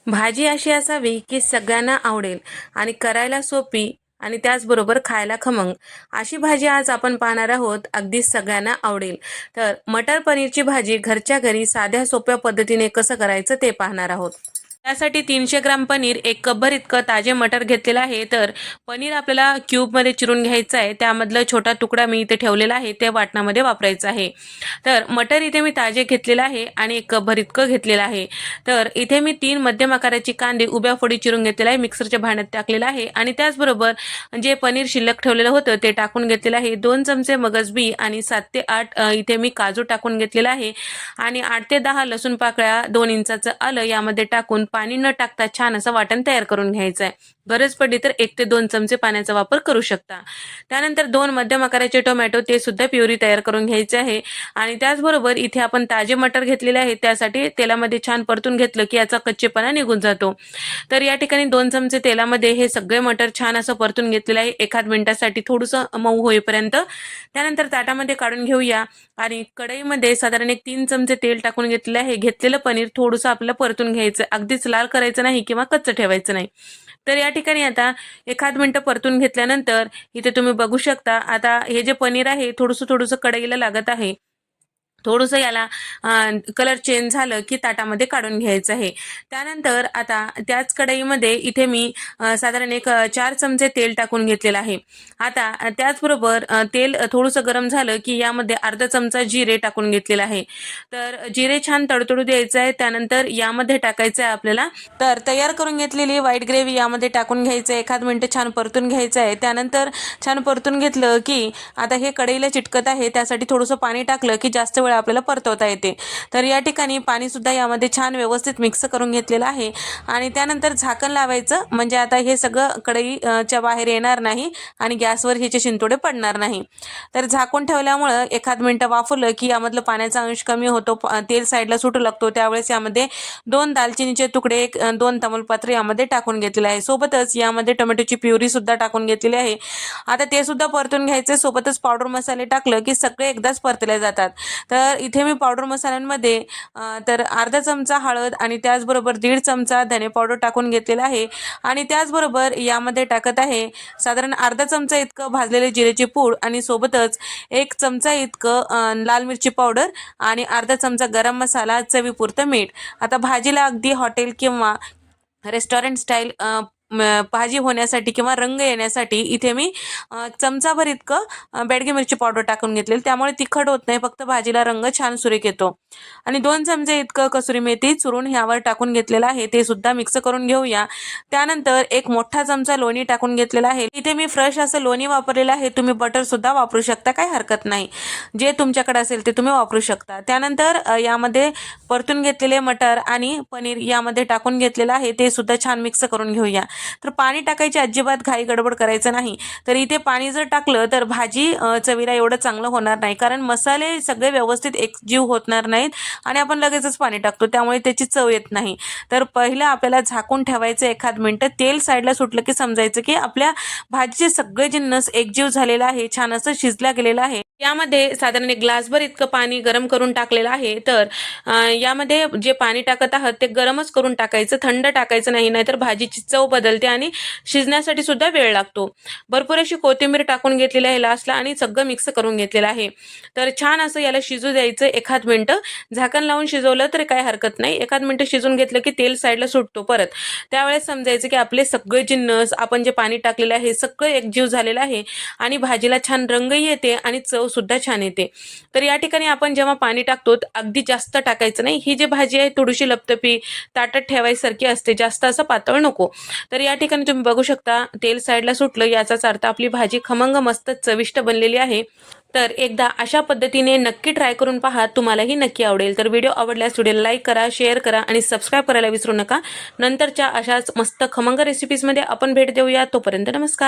भाजी अशी असावी की सगळ्यांना आवडेल आणि करायला सोपी आणि त्याचबरोबर खायला खमंग अशी भाजी आज आपण पाहणार आहोत. अगदी सगळ्यांना आवडेल. तर मटर पनीरची भाजी घरच्या घरी साध्या सोप्या पद्धतीने कसं करायचं ते पाहणार आहोत. त्यासाठी 300 ग्राम पनीर, 1 कपभर इतकं ताजे मटर घेतलेलं आहे. तर पनीर आपल्याला क्यूबमध्ये चिरून घ्यायचं आहे. त्यामधला छोटा तुकडा मी इथे ठेवलेला आहे, ते वाटणामध्ये वापरायचं आहे. तर मटर इथे मी ताजे घेतलेलं आहे आणि 1 कपभर इतकं घेतलेलं आहे. तर इथे मी 3 मध्यम आकाराची कांदे उभ्या फोडी चिरून घेतलेला आहे, मिक्सरच्या भांड्यात टाकलेला आहे आणि त्याचबरोबर जे पनीर शिल्लक ठेवलेलं होतं ते टाकून घेतलेलं आहे. 2 चमचे मगज बी आणि 7 ते 8 इथे मी काजू टाकून घेतलेला आहे आणि 8 ते 10 लसूण पाकळ्या, 2 इंचाचं आलं यामध्ये टाकून पाणी न टाकता छान असं वाटण तयार करून घ्यायचं आहे. गरज पडली तर 1 ते 2 चमचे पाण्याचा वापर करू शकता. त्यानंतर 2 मध्यम आकाराचे टोमॅटो, ते सुद्धा प्युरी तयार करून घ्यायचे आहे आणि त्याचबरोबर इथे आपण ताजे मटर घेतलेले आहे, त्यासाठी तेलामध्ये छान परतून घेतलं की याचा कच्चेपणा निघून जातो. तर या ठिकाणी 2 चमचे तेलामध्ये हे सगळे मटर छान असं परतून घेतलेलं आहे, 1 मिनिटासाठी थोडंसं मऊ होईपर्यंत. त्यानंतर ताटामध्ये काढून घेऊया आणि कढईमध्ये साधारण 3 चमचे तेल टाकून घेतले आहे. घेतलेलं पनीर थोडंसं आपल्याला परतून घ्यायचं, अगदीच लाल करायचं नाही किंवा कच्चं ठेवायचं नाही. तर या ठिकाणी आता 1 मिनिट परतून घेतल्यानंतर इथे तुम्ही बघू शकता, आता हे जे पनीर आहे थोडंसं थोडंसं कढईला लागत आहे. थोडंसं याला कलर चेंज झालं की ताटामध्ये काढून घ्यायचं आहे. त्यानंतर आता त्याच कढईमध्ये इथे मी साधारण 4 चमचे तेल टाकून घेतलेलं आहे. आता त्याचबरोबर तेल थोडंसं गरम झालं की यामध्ये अर्धा चमचा जिरे टाकून घेतलेला आहे. तर जिरे छान तडतडू द्यायचं आहे. त्यानंतर यामध्ये टाकायचं आहे आपल्याला तर तयार करून घेतलेली व्हाईट ग्रेव्ही यामध्ये टाकून घ्यायचं आहे. 1 मिनिट छान परतून घ्यायचं आहे. त्यानंतर छान परतून घेतलं की आता हे कढईला चिटकत आहे, त्यासाठी थोडंसं पाणी टाकलं की जास्त वेळ आपल्याला परतवता येते. तर या ठिकाणी पाणी सुद्धा यामध्ये छान व्यवस्थित मिक्स करून घेतलेलं आहे आणि त्यानंतर झाकण लावायचं, म्हणजे आता हे सगळं कढईच्या बाहेर येणार नाही आणि गॅसवर ह्याचे शिंतोडे पडणार नाही. तर झाकून ठेवल्यामुळं 1 मिनिट वाफवलं की यामधलं पाण्याचा अंश कमी होतो, तेल साईडला सुटू लागतो. त्यावेळेस यामध्ये 2 दालचिनीचे तुकडे, 2 तमालपत्र यामध्ये टाकून घेतलेले आहे. सोबतच यामध्ये टोमॅटोची प्युरी सुद्धा टाकून घेतलेली आहे. आता ते सुद्धा परतून घ्यायचे. सोबतच पावडर मसाले टाकलं की सगळे एकदाच परतले जातात. तर इथे मी पावडर मसाल्यांमध्ये तर अर्धा चमचा हळद आणि त्याचबरोबर 1.5 चमचा धने पावडर टाकून घेतलेला आहे आणि त्याचबरोबर यामध्ये टाकत आहे साधारण अर्धा चमचा इतकं भाजलेले जिरेची पूड आणि सोबतच 1 चमचा इतकं लाल मिरची पावडर आणि अर्धा चमचा गरम मसाला, चवीपुरतं मीठ. आता भाजीला अगदी हॉटेल किंवा रेस्टॉरंट स्टाईल भाजी होण्यासाठी किंवा रंग येण्यासाठी इथे मी चमचाभर इतकं बेडगी मिरची पावडर टाकून घेतलेली, त्यामुळे तिखट होत नाही, फक्त भाजीला रंग छान सुरेख येतो. आणि 2 चमचे इतकं कसुरी मेथी चुरून ह्यावर टाकून घेतलेलं आहे, ते सुद्धा मिक्स करून घेऊया. त्यानंतर 1 मोठा चमचा लोणी टाकून घेतलेला आहे. इथे मी फ्रेश असं लोणी वापरलेलं आहे, तुम्ही बटर सुद्धा वापरू शकता, काही हरकत नाही. जे तुमच्याकडे असेल ते तुम्ही वापरू शकता. त्यानंतर यामध्ये परतून घेतलेले मटर आणि पनीर यामध्ये टाकून घेतलेलं आहे, ते सुद्धा छान मिक्स करून घेऊया. तर पाणी टाकायची अजिबात घाई गडबड करायचं नाही. तर इथे पाणी जर टाकलं तर भाजी चवीला एवढं चांगलं होणार नाही, कारण मसाले सगळे व्यवस्थित एकजीव होणार नाहीत आणि आपण लगेचच पाणी टाकतो, त्यामुळे त्याची चव येत नाही. तर पहिलं आपल्याला झाकून ठेवायचं 1 मिनिट. तेल साईडला सुटलं की समजायचं की आपल्या भाजीचे सगळे जिन्नस एकजीव झालेला आहे, छान असं शिजला गेलेला आहे. यामध्ये साधारण 1 ग्लासभर इतकं पाणी गरम करून टाकलेलं आहे. तर यामध्ये जे पाणी टाकत आहात ते गरमच करून टाकायचं, थंड टाकायचं नाही, नाहीतर भाजीची चव बदलते आणि शिजण्यासाठी सुद्धा वेळ लागतो. भरपूर अशी कोथिंबीर टाकून घेतलेली आहे लास्टला आणि सगळं मिक्स करून घेतलेलं आहे. तर छान असं याला शिजू द्यायचं 1 मिनिट. झाकण लावून शिजवलं तरी काही हरकत नाही. 1 मिनिट शिजून घेतलं की तेल साईडला सुटतो परत. त्यावेळेस समजायचं की आपले सगळे जिन्नस, आपण जे पाणी टाकलेलं आहे सगळं एकजीव झालेलं आहे आणि भाजीला छान रंगही येते आणि चव सुद्धा छान येते. तर या ठिकाणी आपण जेव्हा पाणी टाकतो अगदी जास्त टाकायचं नाही. ही जी भाजी आहे थोडीशी लपतपी ताटात ठेवायसारखी असते, जास्त असं पातळ नको. तर या ठिकाणी तुम्ही बघू शकता तेल साईडला सुटलं, याचाच अर्थ आपली भाजी खमंग मस्त चविष्ट बनलेली आहे. तर एकदा अशा पद्धतीने नक्की ट्राय करून पहा, तुम्हालाही नक्की आवडेल. तर व्हिडिओ आवडल्यास व्हिडिओला लाईक करा, शेअर करा आणि सबस्क्राईब करायला विसरू नका. नंतरच्या अशाच मस्त खमंग रेसिपीजमध्ये आपण भेट देऊया. तोपर्यंत नमस्कार.